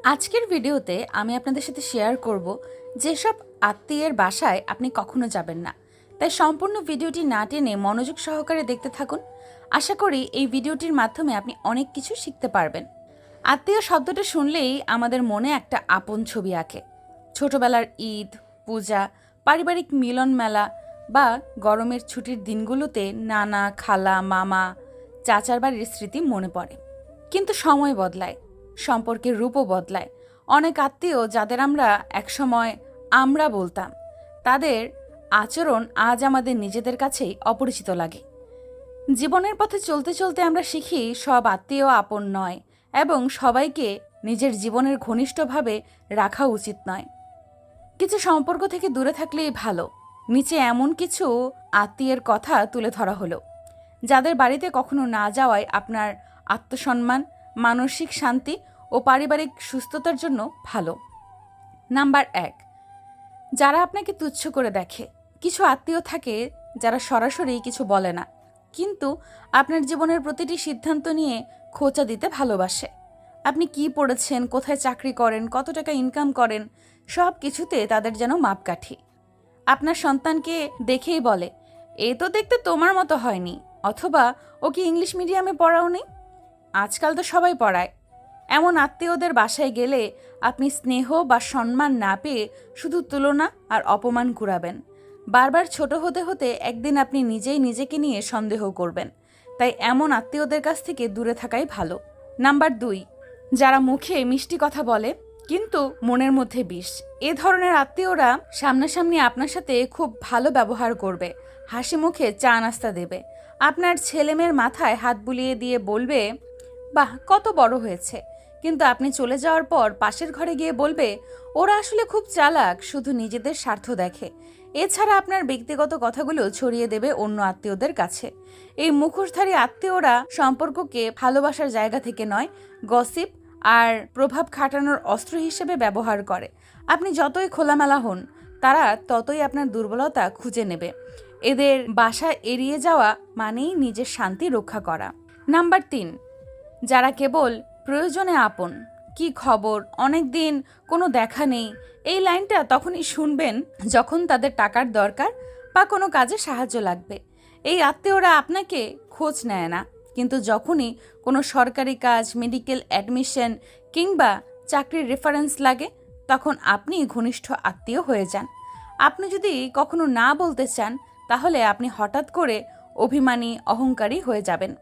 আজকের ভিডিওতে আমি আপনাদের সাথে শেয়ার করব যেসব আত্মীয়ের বাসায় আপনি কখনো যাবেন না। তাই সম্পূর্ণ ভিডিওটি না টেনে মনোযোগ সহকারে দেখতে থাকুন। আশা করি এই ভিডিওটির মাধ্যমে আপনি অনেক কিছু শিখতে পারবেন। আত্মীয় শব্দটা শুনলেই আমাদের মনে একটা আপন ছবি আঁকে। ছোটবেলার ঈদ, পূজা, পারিবারিক মিলন মেলা বা গরমের ছুটির দিনগুলোতে নানা, খালা, মামা, চাচার বাড়ির স্মৃতি মনে পড়ে। কিন্তু সময় বদলায়, সম্পর্কের রূপও বদলায়। অনেক আত্মীয় যাদের আমরা একসময় আমরা বলতাম, তাদের আচরণ আজ আমাদের নিজেদের কাছেই অপরিচিত লাগে। জীবনের পথে চলতে চলতে আমরা শিখি সব আত্মীয় আপন নয় এবং সবাইকে নিজের জীবনের ঘনিষ্ঠভাবে রাখা উচিত নয়। কিছু সম্পর্ক থেকে দূরে থাকলেই ভালো। নিচে এমন কিছু আত্মীয়ের কথা তুলে ধরা হলো যাদের বাড়িতে কখনো না যাওয়ায় আপনার আত্মসম্মান, মানসিক শান্তি ও পারিবারিক সুস্থতার জন্য ভালো। নাম্বার ১, যারা আপনাকে তুচ্ছ করে দেখে। কিছু আত্মীয় থাকে যারা সরাসরি কিছু বলে না, কিন্তু আপনার জীবনের প্রতিটি সিদ্ধান্ত নিয়ে খোঁচা দিতে ভালোবাসে। আপনি কি পড়েছেন, কোথায় চাকরি করেন, কত টাকা ইনকাম করেন, সব কিছুতে তাদের যেন মাপকাঠি। আপনার সন্তানকে দেখেই বলে, এ তো দেখতে তোমার মতো হয়নি, অথবা ও কি ইংলিশ মিডিয়ামে পড়াওনি। আজকাল তো সবাই পড়ায়। এমন আত্মীয়দের বাসায় গেলে আপনি স্নেহ বা সম্মান না পেয়ে শুধু তুলনা আর অপমান কুড়াবেন। বারবার ছোট হতে হতে একদিন আপনি নিজেই নিজেকে নিয়ে সন্দেহ করবেন। তাই এমন আত্মীয়দের কাছ থেকে দূরে থাকাই ভালো। নাম্বার ২, যারা মুখে মিষ্টি কথা বলে কিন্তু মনের মধ্যে বিষ। এ ধরনের আত্মীয়রা সামনাসামনি আপনার সাথে খুব ভালো ব্যবহার করবে, হাসি মুখে চা নাস্তা দেবে, আপনার ছেলেমেয়ের মাথায় হাত বুলিয়ে দিয়ে বলবে, বাহ কত বড় হয়েছে। কিন্তু আপনি চলে যাওয়ার পর পাশের ঘরে গিয়ে বলবে, ওরা আসলে খুব চালাক, শুধু নিজেদের স্বার্থ দেখে। এছাড়া আপনার ব্যক্তিগত কথাগুলো ছড়িয়ে দেবে অন্য আত্মীয়দের কাছে। এই মুখোশধারী আত্মীয়রা সম্পর্ককে ভালোবাসার জায়গা থেকে নয়, গসিপ আর প্রভাব খাটানোর অস্ত্র হিসেবে ব্যবহার করে। আপনি যতই খোলামেলা হন, তারা ততই আপনার দুর্বলতা খুঁজে নেবে। এদের বাসা এড়িয়ে যাওয়া মানেই নিজের শান্তি রক্ষা করা। নাম্বার ৩, যারা কেবল প্রয়োজনে আপন। কি খবর, অনেক দিন কোনো দেখা নেই। এই লাইনটা তখনই শুনবেন যখন তাদের টাকার দরকার বা কোনো কাজে সাহায্য লাগবে। এই আত্মীয়রা আপনাকে খোঁজ নেয় না, কিন্তু যখনই কোনো সরকারি কাজ, মেডিকেল অ্যাডমিশন কিংবা চাকরির রেফারেন্স লাগে, তখন আপনি ঘনিষ্ঠ আত্মীয় হয়ে যান। আপনি যদি কখনো না বলতে চান, তাহলে আপনি হঠাৎ করে অভিমানী, অহংকারী হয়ে যাবেন।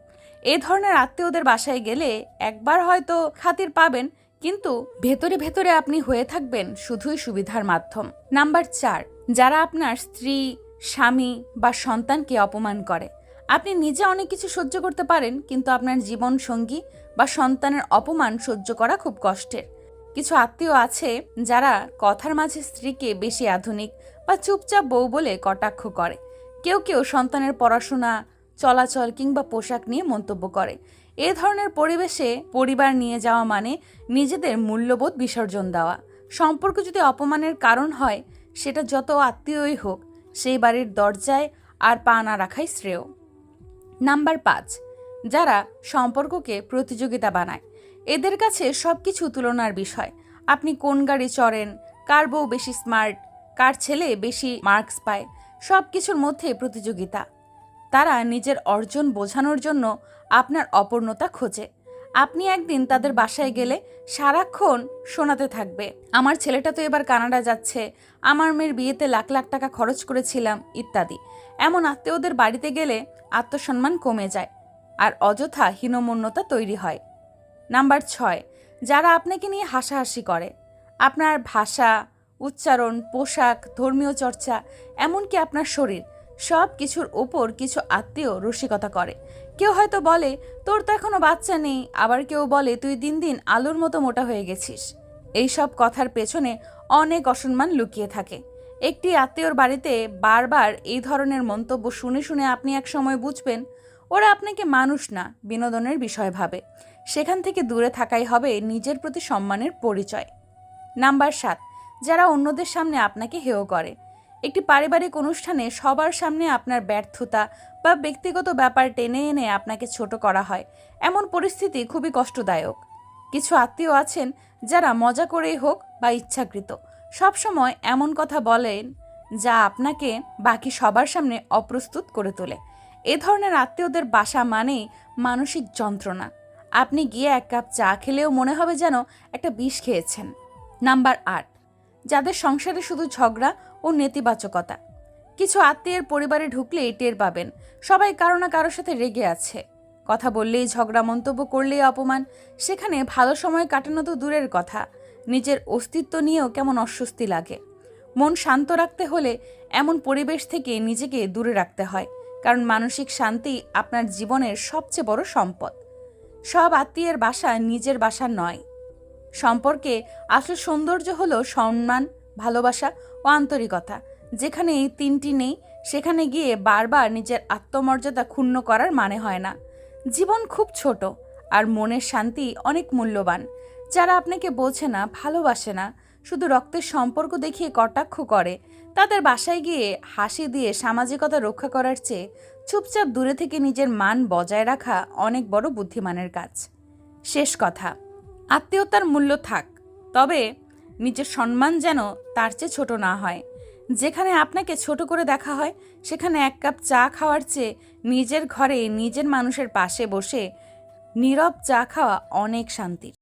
এ ধরনের আত্মীয়দের বাসায় গেলে একবার হয়তো খাতির পাবেন, কিন্তু ভেতরে ভেতরে আপনি হয়ে থাকবেন শুধুই সুবিধার মাধ্যম। নাম্বার ৪, যারা আপনার স্ত্রী, স্বামী বা সন্তানকে অপমান করে। আপনি নিজে অনেক কিছু সহ্য করতে পারেন, কিন্তু আপনার জীবন সঙ্গী বা সন্তানের অপমান সহ্য করা খুব কষ্টের। কিছু আত্মীয় আছে যারা কথার মাঝে স্ত্রীকে বেশি আধুনিক বা চুপচাপ বউ বলে কটাক্ষ করে। কেউ কেউ সন্তানের পড়াশোনা, চলাচল কিংবা পোশাক নিয়ে মন্তব্য করে। এ ধরনের পরিবেশে পরিবার নিয়ে যাওয়া মানে নিজেদের মূল্যবোধ বিসর্জন দেওয়া। সম্পর্ক যদি অপমানের কারণ হয়, সেটা যত আত্মীয়ই হোক, সেই বাড়ির দরজায় আর পা না রাখাই শ্রেয়। নাম্বার ৫, যারা সম্পর্ককে প্রতিযোগিতা বানায়। এদের কাছে সবকিছু তুলনার বিষয়। আপনি কোন গাড়ি চড়েন, কার বউ বেশি স্মার্ট, কার ছেলে বেশি মার্কস পায়, সব কিছুর মধ্যে প্রতিযোগিতা। তারা নিজের অর্জন বোঝানোর জন্য আপনার অপূর্ণতা খোঁজে। আপনি একদিন তাদের বাসায় গেলে সারাক্ষণ শোনাতে থাকবে, আমার ছেলেটা তো এবার কানাডা যাচ্ছে, আমার মেয়ের বিয়েতে লাখ লাখ টাকা খরচ করেছিলাম, ইত্যাদি। এমন আত্মীয়দের বাড়িতে গেলে আত্মসম্মান কমে যায় আর অযথা হীনমন্যতা তৈরি হয়। নাম্বার ৬, যারা আপনাকে নিয়ে হাসাহাসি করে। আপনার ভাষা, উচ্চারণ, পোশাক, ধর্মীয় চর্চা, এমনকি আপনার শরীর, সব কিছুর ওপর কিছু আত্মীয় রসিকতা করে। কেউ হয়তো বলে, তোর তো এখনো বাচ্চা নেই, আবার কেউ বলে, তুই দিন দিন আলুর মতো মোটা হয়ে গেছিস। এইসব কথার পেছনে অনেক অসম্মান লুকিয়ে থাকে। একটি আত্মীয়র বাড়িতে বারবার এই ধরনের মন্তব্য শুনে শুনে আপনি এক সময় বুঝবেন, ওরা আপনাকে মানুষ না, বিনোদনের বিষয় ভাবে। সেখান থেকে দূরে থাকাই হবে নিজের প্রতি সম্মানের পরিচয়। নাম্বার ৭, যারা অন্যদের সামনে আপনাকে হেয় করে। একটি পারিবারিক অনুষ্ঠানে সবার সামনে আপনার ব্যর্থতা বা ব্যক্তিগত ব্যাপার টেনে এনে আপনাকে ছোট করা হয়। এমন পরিস্থিতি খুবই কষ্টদায়ক। কিছু আত্মীয় আছেন যারা মজা করেই হোক বা ইচ্ছাকৃত সবসময় এমন কথা বলেন যা আপনাকে বাকি সবার সামনে অপ্রস্তুত করে তোলে। এ ধরনের আত্মীয়দের বাসা মানেই মানসিক যন্ত্রণা। আপনি গিয়ে এক কাপ চা খেলেও মনে হবে যেন একটা বিষ খেয়েছেন। নাম্বার 8, যাদের সংসারে শুধু ঝগড়া ও নেতিবাচকতা। কিছু আত্মীয়ের পরিবারে ঢুকলেই টের পাবেন সবাই কারো না কারোর সাথে রেগে আছে। কথা বললেই ঝগড়া, মন্তব্য করলেই অপমান। সেখানে ভালো সময় কাটানো তো দূরের কথা, নিজের অস্তিত্ব নিয়েও কেমন অস্বস্তি লাগে। মন শান্ত রাখতে হলে এমন পরিবেশ থেকে নিজেকে দূরে রাখতে হয়, কারণ মানসিক শান্তি আপনার জীবনের সবচেয়ে বড় সম্পদ। সব আত্মীয়ের বাসা নিজের বাসা নয়। সম্পর্কে আসল সৌন্দর্য হলো সম্মান, ভালোবাসা ও আন্তরিকতা। যেখানে এই তিনটি নেই সেখানে গিয়ে বারবার নিজের আত্মমর্যাদা ক্ষুণ্ণ করার মানে হয় না। জীবন খুব ছোট আর মনের শান্তি অনেক মূল্যবান। যারা আপনাকে বোঝে না, ভালোবাসে না, শুধু রক্তের সম্পর্ক দেখিয়ে কটাক্ষ করে, তাদের বাসায় গিয়ে হাসি দিয়ে সামাজিকতা রক্ষা করার চেয়ে চুপচাপ দূরে থেকে নিজের মান বজায় রাখা অনেক বড় বুদ্ধিমানের কাজ। শেষ কথা, আত্মীয়তার মূল্য থাক, তবে নিজের সম্মান যেন তার চেয়ে ছোট না হয়। যেখানে আপনাকে ছোট করে দেখা হয় সেখানে এক কাপ চা খাওয়ার চেয়ে নিজের ঘরে নিজের মানুষের পাশে বসে নীরব চা খাওয়া অনেক শান্তির।